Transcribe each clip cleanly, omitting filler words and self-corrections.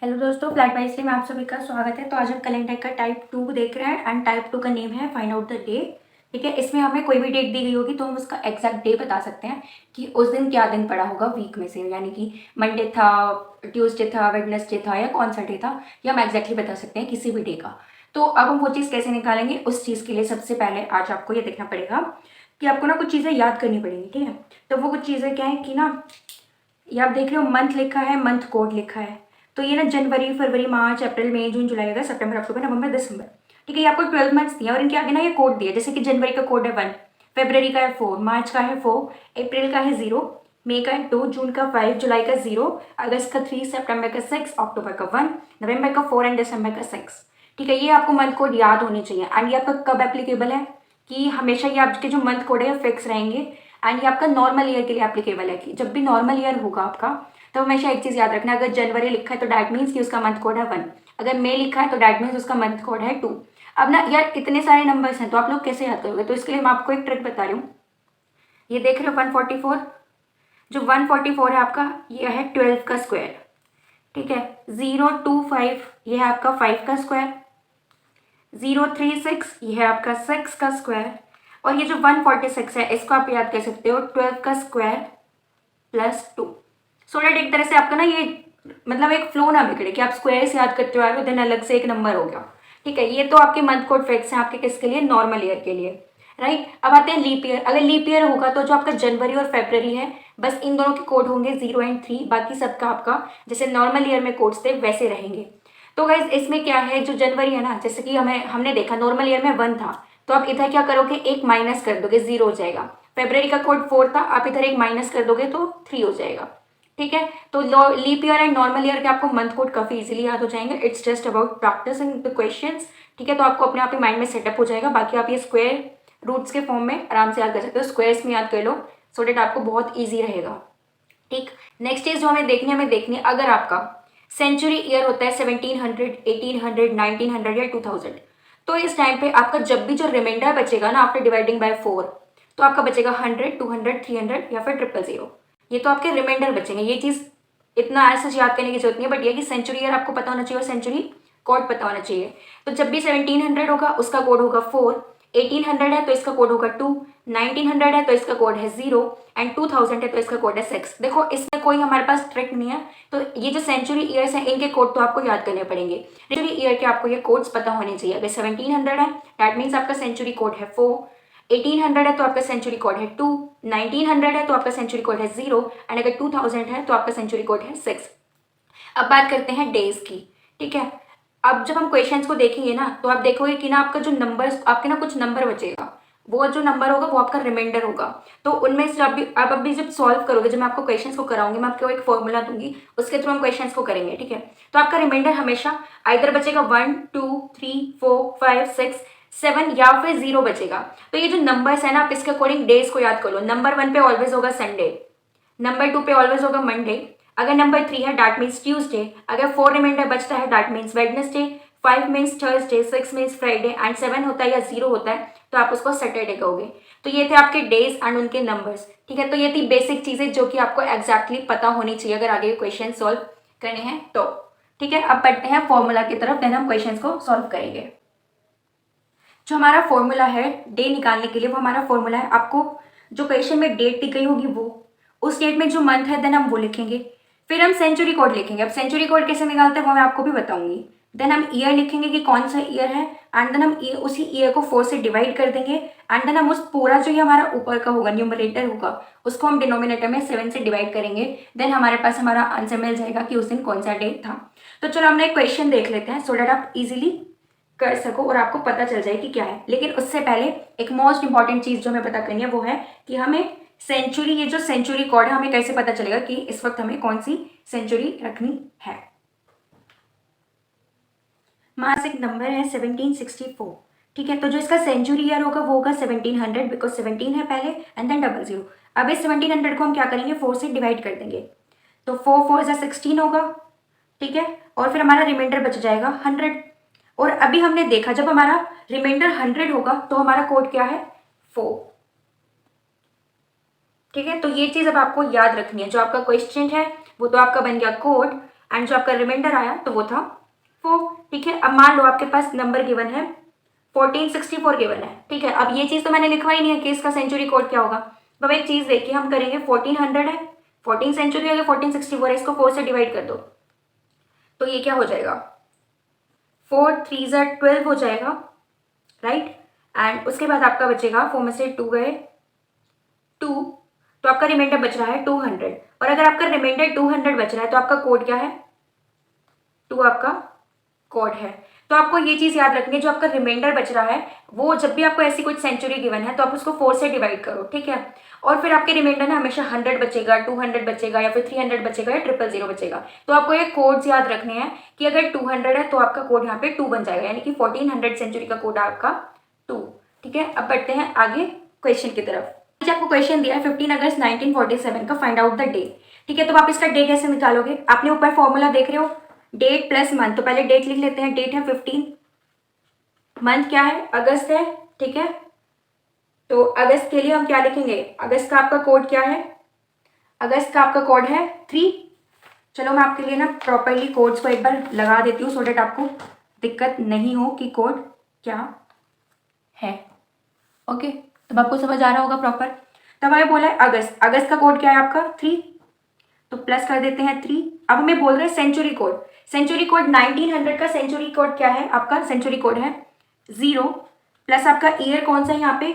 Hello दोस्तों, flat wise में आप सभी का स्वागत है। तो आज हम कैलेंडर का टाइप 2 देख रहे हैं एंड टाइप 2 का नेम है फाइंड आउट द डे। ठीक है, इसमें हमें कोई भी डेट दी गई होगी तो हम उसका एग्जैक्ट डे बता सकते हैं कि उस दिन क्या दिन पड़ा होगा वीक में से, यानी कि मंडे था, ट्यूसडे था, वेडनेसडे था या कौन सा डे था, ये हम एग्जैक्टली बता सकते हैं किसी भी डे का। तो अब हम वो चीज़ कैसे निकालेंगे, उस चीज़ के लिए सबसे पहले आज आपको ये देखना पड़ेगा कि आपको ना कुछ चीज़ें याद करनी पड़ेंगी। ठीक है, तो वो कुछ चीज़ें क्या है कि ना, ये आप देख रहे हो मंथ लिखा है, मंथ कोड लिखा है। तो ये ना जनवरी, फरवरी, मार्च, अप्रैल, मई, जून, जुलाई, अगस्त, सितंबर, अक्टूबर, नवंबर, दिसंबर। ठीक है, ये आपको 12 मंथ्स दिया और इनके आगे ना ये कोड दिया, जैसे कि जनवरी का कोड है 1, फरवरी का है 4, मार्च का है 4, अप्रैल का है 0, मई का है 2, जून का 5, जुलाई का 0, अगस्त का 3, सितंबर का 6, अक्टूबर का 1, नवंबर का 4 एंड दिसंबर का 6। ठीक है, ये आपको मंथ कोड याद होने चाहिए। एंड ये आपका कब एप्लीकेबल है कि हमेशा ये आपके जो मंथ कोड है ये फिक्स रहेंगे। एंड ये आपका नॉर्मल ईयर के लिए एप्लीकेबल है कि जब भी नॉर्मल ईयर होगा आपका, तो हमेशा एक चीज़ याद रखना, अगर जनवरी लिखा है तो डैट मीन्स कि उसका मंथ कोड है 1, अगर मई लिखा है तो डैट मीन्स उसका मंथ कोड है 2। अब ना यार इतने सारे नंबर्स हैं तो आप लोग कैसे याद करोगे, तो इसके लिए मैं आपको एक ट्रिक बता रही हूँ। ये देख रहे हो 144, जो 144 है आपका, ये है 12 का स्क्वायर। ठीक है, 025 ये है आपका 5 का स्क्वायर, 036 ये है आपका 6 का स्क्वायर, और ये जो 146 है इसको आप याद कर सकते हो 12 का स्क्वायर प्लस 2। सो डेट एक तरह से आपका ना ये मतलब एक फ्लो ना बिगड़े कि आप स्क्वायर से याद करते हो आ रहे हो, देन अलग से एक नंबर हो गया। ठीक है, ये तो आपके मंथ कोड फिक्स हैं आपके किसके लिए, नॉर्मल ईयर के लिए। राइट, अब आते हैं लीप ईयर। अगर लीप ईयर होगा तो जो आपका जनवरी और फेब्रवरी है, बस इन दोनों के कोड होंगे 0 एंड 3, बाकी सबका आपका जैसे नॉर्मल ईयर में कोड्स थे वैसे रहेंगे। तो गाइज इसमें क्या है, जो जनवरी है ना, जैसे कि हमने देखा नॉर्मल ईयर में 1 था, तो आप इधर क्या करोगे, एक माइनस कर दोगे, 0 हो जाएगा। फेब्रवरी का कोड 4 था, आप इधर एक माइनस कर दोगे तो 3 हो जाएगा। ठीक है, तो leap year and normal year के आपको मंथ कोड काफी इजीली याद हो जाएंगे। It's just about practising the questions. ठीक है, तो आपको अपने आप ही माइंड में सेटअप हो जाएगा। बाकी आप ये स्क्वायर रूट्स के फॉर्म में आराम से याद कर सकते हो, स्क्वायर्स में याद कर लो, सो डेट आपको बहुत ईजी रहेगा। ठीक, नेक्स्ट चीज जो हमें देखनी है, अगर आपका सेंचुरी ईयर होता है 1700, 1800, 1900 या 2000, तो इस टाइम पे आपका जब भी जो रिमाइंडर बचेगा ना आफ्टर डिवाइडिंग बाय 4, तो आपका बचेगा 100, 200, 300 या फिर 000। ये तो आपके रिमाइंडर बचेंगे। ये चीज इतना ऐसा याद करने की जरूरत नहीं है, बट ये कि सेंचुरी ईयर आपको पता होना चाहिए और सेंचुरी कोड पता होना चाहिए। तो जब भी 1700 होगा उसका कोड होगा 4, 1800 है तो इसका कोड होगा 2, 1900 है तो इसका कोड है 0 एंड 2000 है तो इसका कोड है 6। देखो इसमें कोई हमारे पास ट्रिक नहीं है। तो ये जो सेंचुरी ईयर्स हैं इनके कोड तो आपको याद करने पड़ेंगे। सेंचुरी ईयर के आपको ये कोड्स पता होने चाहिए। अगर 1700 है दैट मीन्स आपका सेंचुरी कोड है 4, 1800 है तो आपका सेंचुरी कोड है 2, 1900 है तो आपका सेंचुरी कोड है 0 एंड अगर 2000 है तो आपका सेंचुरी कोड है 6। अब बात करते हैं डेज की। ठीक है, अब जब हम क्वेश्चंस को देखेंगे ना, तो आप देखोगे कि ना आपका जो नंबर, आपके ना कुछ नंबर बचेगा, वो जो नंबर होगा वो आपका रिमाइंडर होगा। तो उनमें से आप अभी जब सॉल्व करोगे, जब मैं आपको क्वेश्चंस को कराऊंगी, मैं आपको एक फॉर्मूला दूंगी, उसके थ्रू हम क्वेश्चंस को करेंगे। ठीक है, तो आपका रिमाइंडर हमेशा आइदर बचेगा 1, 2, 3, 4, 5, 6, 7 या फिर 0 बचेगा। तो ये जो नंबर्स है ना, आप इसके अकॉर्डिंग डेज को याद कर लो। नंबर 1 पे ऑलवेज होगा संडे, नंबर 2 पे ऑलवेज होगा मंडे, अगर नंबर 3 है डैट मीन्स ट्यूसडे, अगर 4 रिमाइंडर बचता है that means Wednesday, 5 means Thursday, 6 means Friday and 7 होता है या 0 होता है तो आप उसको सैटरडे कहोगे। तो ये थे आपके डेज एंड उनके नंबर्स। ठीक है, तो ये थी बेसिक चीजें जो कि आपको एग्जैक्टली पता होनी चाहिए अगर आगे क्वेश्चन सॉल्व करने हैं तो। ठीक है, अब बढ़ते हैं फॉर्मूला की तरफ, देन हम क्वेश्चन को सॉल्व करेंगे। जो हमारा फॉर्मूला है डे निकालने के लिए, वो हमारा फॉर्मूला है, आपको जो क्वेश्चन में डेट दी गई होगी वो, उस डेट में जो मंथ है देन हम वो लिखेंगे। फिर हम सेंचुरी कोड लिखेंगे। अब सेंचुरी कोड कैसे निकालते हैं वो मैं आपको भी बताऊंगी। देन हम ईयर लिखेंगे कि कौन सा ईयर है, एंड देन हम उसी ईयर को 4 से डिवाइड कर देंगे, एंड देन हम उस पूरा जो ये हमारा ऊपर का होगा न्यूमरेटर होगा उसको हम डिनोमिनेटर में 7 से डिवाइड करेंगे। देन हमारे पास हमारा आंसर मिल जाएगा कि उस दिन कौन सा डेट था। तो चलो हमने एक क्वेश्चन देख लेते हैं, सो डेट आप इजिली कर सको और आपको पता चल जाए कि क्या है। लेकिन उससे पहले एक मोस्ट इंपॉर्टेंट चीज जो हमें पता करनी है वो है कि हमें सेंचुरी, ये जो सेंचुरी कोड है, हमें कैसे पता चलेगा कि इस वक्त हमें कौन सी सेंचुरी रखनी है। हमारे पास एक नंबर है 1764। ठीक है, तो जो इसका सेंचुरी ईयर होगा वो होगा 1700, बिकॉज 17 है पहले एंड देन 00। अब इस 1700 को हम क्या करेंगे, 4 से डिवाइड कर देंगे, तो 4 4 16 होगा। ठीक है, और फिर हमारा रिमाइंडर बच जाएगा 100। और अभी हमने देखा जब हमारा रिमाइंडर 100 होगा तो हमारा कोड क्या है, 4। ठीक है, तो ये चीज अब आपको याद रखनी है। जो आपका क्वेश्चन है वो तो आपका बन गया कोड, एंड जो आपका रिमाइंडर आया तो वो था 4। ठीक है, अब मान लो आपके पास नंबर गिवन है 1464 गिवन है। ठीक है, अब ये चीज़ तो मैंने लिखवा ही नहीं है कि इसका सेंचुरी कोड क्या होगा। तो अब एक चीज़ देखिए, हम करेंगे 1400 है, 14 सेंचुरी है, 1464 है, इसको 4 से डिवाइड कर दो तो ये क्या हो जाएगा, 4 3 12 हो जाएगा, राइट। एंड उसके बाद आपका बचेगा 4 में से 2 गए 2, तो आपका रिमाइंडर बच रहा है 200। और अगर आपका रिमाइंडर 200 बच रहा है तो आपका कोड क्या है, 2 आपका कोड है। तो आपको ये चीज़ याद रखनी है, जो आपका रिमाइंडर बच रहा है वो जब भी आपको ऐसी कुछ सेंचुरी गिवन है तो आप उसको 4 से डिवाइड करो। ठीक है, और फिर आपके रिमाइंडर ना हमेशा 100 बचेगा, 200 बचेगा, या फिर 300 बचेगा, या 000 बचेगा। तो आपको ये कोड्स याद रखने हैं कि अगर 200 है तो आपका कोड यहाँ पे 2 बन जाएगा, यानी कि 1400 सेंचुरी का कोड आपका 2। ठीक है, अब बढ़ते हैं आगे क्वेश्चन की तरफ। आपको क्वेश्चन दिया है 15 अगस्त 1947 का फाइंड आउट द डे। ठीक है, तो आप इसका डे कैसे निकालोगे, आपने ऊपर फॉर्मूला देख रहे हो, डेट प्लस मंथ। तो पहले डेट लिख लेते हैं, डेट है 15, मंथ क्या है, अगस्त है। ठीक है, तो अगस्त के लिए हम क्या लिखेंगे, अगस्त का आपका कोड क्या है, अगस्त का आपका कोड है 3। चलो मैं आपके लिए ना प्रॉपरली कोड्स को एक बार लगा देती हूँ सो डेट आपको दिक्कत नहीं हो कि कोड क्या है। ओके, तब आपको समझ आ रहा होगा प्रॉपर। तब हमें बोला है अगस्त, अगस्त का कोड क्या है आपका 3, तो प्लस कर देते हैं 3। अब हमें बोल रहे हैं सेंचुरी कोड, सेंचुरी कोड 1900 का सेंचुरी कोड क्या है आपका, सेंचुरी कोड है 0, प्लस आपका ईयर कौन सा है यहाँ पे,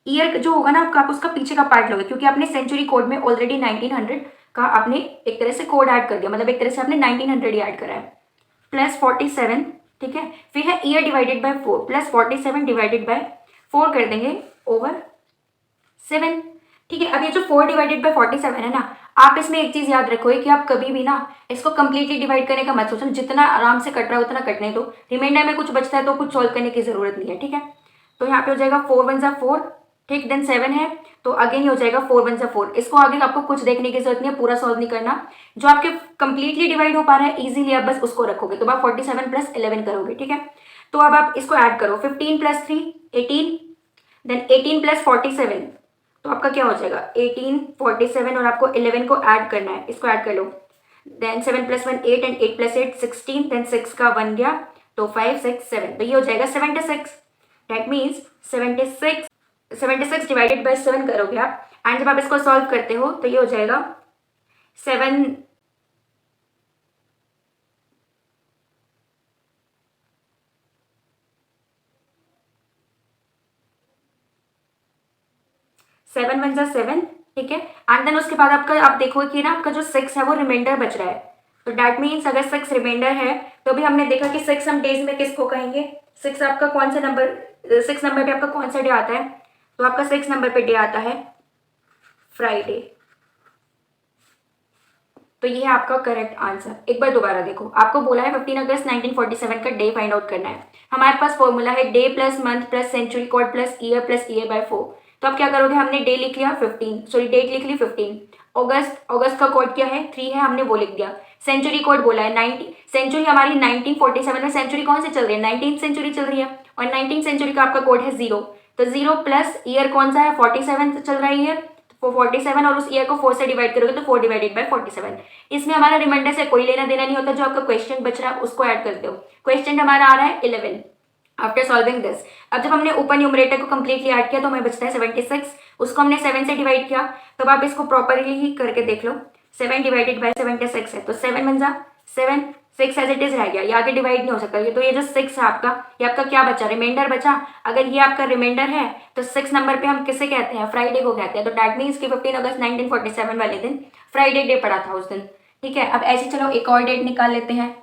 ईयर जो होगा ना आपका, आप उसका पीछे का पार्ट लोगे, क्योंकि आपने सेंचुरी कोड में ऑलरेडी 1900 का आपने एक तरह से कोड ऐड कर दिया, मतलब एक तरह से आपने 1900 ही ऐड करा है, प्लस 47। ठीक है, फिर है year divided by 4, plus 47 divided by 4 कर देंगे ओवर 7। ठीक है, अब ये जो 4 डिवाइडेड बाय 47 है ना, आप इसमें एक चीज याद रखोगे कि आप कभी भी ना इसको कंप्लीटली डिवाइड करने का मत सोचो, जितना आराम से कट रहा है उतना कटने दो, रिमाइंडर में कुछ बचता है तो कुछ सोल्व करने की जरूरत नहीं है। ठीक है, तो यहाँ पे हो जाएगा 4 1 जा 4, ठीक, देन 7 है तो अगेन ये हो जाएगा 4 1 जा 4। इसको आगे आपको कुछ देखने की जरूरत नहीं है, पूरा सॉल्व नहीं करना, जो आपके कंप्लीटली डिवाइड हो पा रहा है इजीली आप बस उसको रखोगे, तो आप 47 प्लस 11 करोगे। ठीक है, तो अब आप इसको ऐड करो, 15 प्लस 3 18, देन 18 प्लस 47, तो आपका क्या हो जाएगा 18 47, और आपको 11 को ऐड करना है, इसको ऐड कर लो, then 7 plus 1 8 and 8 plus 8 16, then 6 का 1 गया तो 5 6 7, तो ये हो जाएगा 76। दैट मीन्स 76 डिवाइडेड बाय 7 करोगे आप, एंड जब आप इसको सॉल्व करते हो तो ये हो जाएगा 7 7 1 जा 7। ठीक है, एंड देन उसके बाद आपका आप देखोगे कि ना आपका जो 6 है वो रिमाइंडर बच रहा है, तो डैट मीन्स अगर 6 रिमाइंडर है तो भी हमने देखा कि 6 हम डेज में किसको कहेंगे, 6 आपका कौन सा नंबर, 6 नंबर पे आपका कौन सा डे आता है, तो आपका 6 नंबर पे डे आता है फ्राइडे। तो ये है आपका करेक्ट आंसर। एक बार दोबारा देखो, आपको बोला है 15 अगस्त 1947 का डे फाइंड आउट करना है, हमारे पास फॉर्मूला है day plus month plus century code plus year by 4। तो आप क्या करोगे, हमने डे लिख लिया 15, सॉरी डेट लिख ली 15, अगस्त का कोड क्या है 3 है, हमने वो लिख दिया, सेंचुरी कोड बोला है 90, सेंचुरी हमारी 1947 में सेंचुरी कौन सी चल रही है, 19th सेंचुरी चल रही है, और 19th सेंचुरी का आपका कोड है 0, तो 0 प्लस ईयर कौन सा है 47 चल रहा है ईयर, तो 47, और उस ईयर को 4 से डिवाइड करोगे तो 4 डिवाइडेड बाय 47। इसमें हमारा रिमाइंडर से कोई लेना देना नहीं होता, जो आपका क्वेश्चन बच रहा है उसको ऐड करते हो। क्वेश्चन हमारा आ रहा है 11 आफ्टर सॉल्विंग दिस। अब जब हमने ऊपर न्यूमरेटर को कंप्लीटली ऐड किया तो हमें बचता है 76, उसको हमने 7 से डिवाइड किया, तो आप इसको प्रॉपरली ही करके देख लो, 7 डिवाइडेड बाय 76 है, तो 7 बन जा 7, 6 एज इट इज रह गया, ये आगे डिवाइड नहीं हो सकता, ये तो ये जो 6 है आपका, ये आपका क्या बचा, रिमाइंडर बचा। अगर ये आपका रिमाइंडर है तो 6 नंबर पे हम किसे कहते हैं, फ्राइडे को कहते हैं, तो डैट मीन्स कि 15 अगस्त 1947 वाले दिन फ्राइडे डे पड़ा था उस दिन। ठीक है, अब ऐसे चलो एक और डेट निकाल लेते हैं।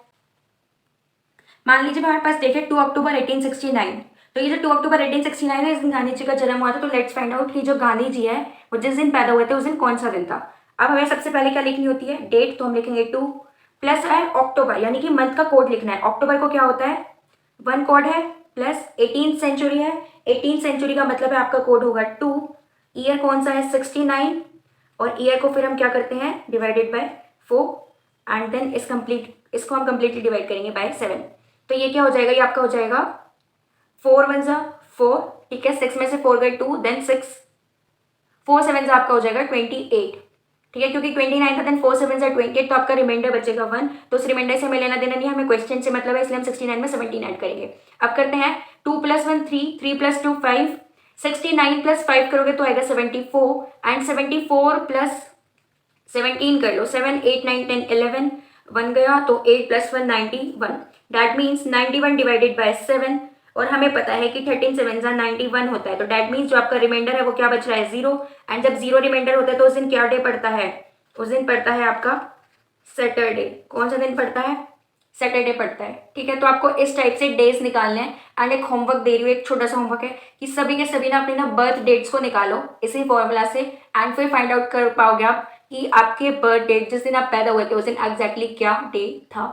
मान लीजिए हमारे पास डेट है 2 अक्टूबर 1869, तो ये जो 2 अक्टूबर 1869 है, इस दिन गांधी जी का जन्म हुआ था। तो लेट्स फाइंड आउट कि जो गांधी जी है वो जिस दिन पैदा हुए थे उस दिन कौन सा दिन था। अब हमें सबसे पहले क्या लिखनी होती है, डेट, तो हम लिखेंगे 2 प्लस है अक्टूबर, यानी कि मंथ का कोड लिखना है। अक्टूबर को क्या होता है 1 कोड है, प्लस 18th सेंचुरी है, 18th सेंचुरी का मतलब है आपका कोड होगा 2, ईयर कौन सा है 69, और ईयर को फिर हम क्या करते हैं डिवाइडेड बाय 4, एंड देन इसको हम कंप्लीटली डिवाइड करेंगे बाय 7। तो ये क्या हो जाएगा, ये आपका हो जाएगा 4 1 जा 4, ठीक है, 6 में से 4 गए 2, देन 6 4 7 जा आपका हो जाएगा 28, ठीक है, क्योंकि 29 था, देन 4 7 जा 28, तो आपका रिमाइंडर बचेगा 1, तो उस रिमाइंडर से हमें लेना देना नहीं है, हमें क्वेश्चन से मतलब है, इसलिए हम 69 में 17 ऐड करेंगे। अब करते हैं 2 + 1 3, 3 + 2 5, 69 + 5 करोगे तो आएगा 74, एंड 74 + 17 कर लो, 7 8 9 10 11, 1 गया तो 8 + 1 91, दैट मीन्स 91 डिवाइडेड बाय 7, और हमें पता है कि 13 7 जा 91 होता है, तो दैट मीन्स जो आपका रिमाइंडर है वो क्या बच रहा है, 0, एंड जब 0 रिमाइंडर होता है तो उस दिन क्या डे पड़ता है, उस दिन पड़ता है आपका सैटरडे। कौन सा दिन पड़ता है, सैटरडे पड़ता है। ठीक है, तो आपको इस टाइप से डेज निकालने हैं, एंड एक होमवर्क दे रही हूँ, एक छोटा सा होमवर्क है कि सभी के सभी ना अपने ना बर्थ डेट्स को निकालो इसी फॉर्मूला से, एंड फिर फाइंड आउट कर पाओगे आप कि आपके बर्थ डेट जिस दिन आप पैदा हुए थे उस दिन एग्जैक्टली क्या डे था।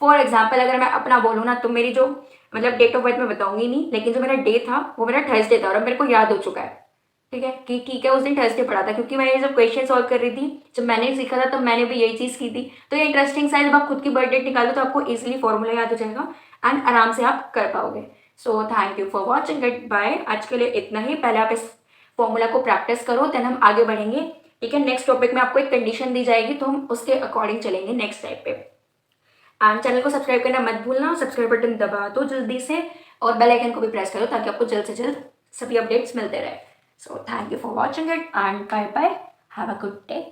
फॉर एग्जाम्पल अगर मैं अपना बोलूँ ना, तो मेरी जो मतलब डेट ऑफ बर्थ में बताऊंगी नहीं, लेकिन जो मेरा डे था वो मेरा थर्सडे था, और अब मेरे को याद हो चुका है। ठीक है कि ठीक है उस दिन थर्सडे पढ़ा था, क्योंकि मैं ये जब क्वेश्चन सॉल्व कर रही थी, जब मैंने सीखा था, तब मैंने भी यही चीज़ की थी। तो ये इंटरेस्टिंग सा है, जब आप खुद की बर्थ डेट निकालो तो आपको इजीली फॉर्मूला याद हो जाएगा, एंड आराम से आप कर पाओगे। So thank you for watching it, bye. आज के लिए इतना ही, पहले आप इस फॉर्मूला को प्रैक्टिस करो, देन हम आगे बढ़ेंगे। ठीक है, नेक्स्ट टॉपिक में आपको एक कंडीशन दी जाएगी, तो हम उसके अकॉर्डिंग चलेंगे नेक्स्ट टाइप पे। एंड चैनल को सब्सक्राइब करना मत भूलना, सब्सक्राइब बटन दबा दो जल्दी से, और बेल आइकन को भी प्रेस करो ताकि आपको जल्द से जल्द सभी अपडेट्स मिलते रहे। So thank you for watching it, and bye bye, have a good day.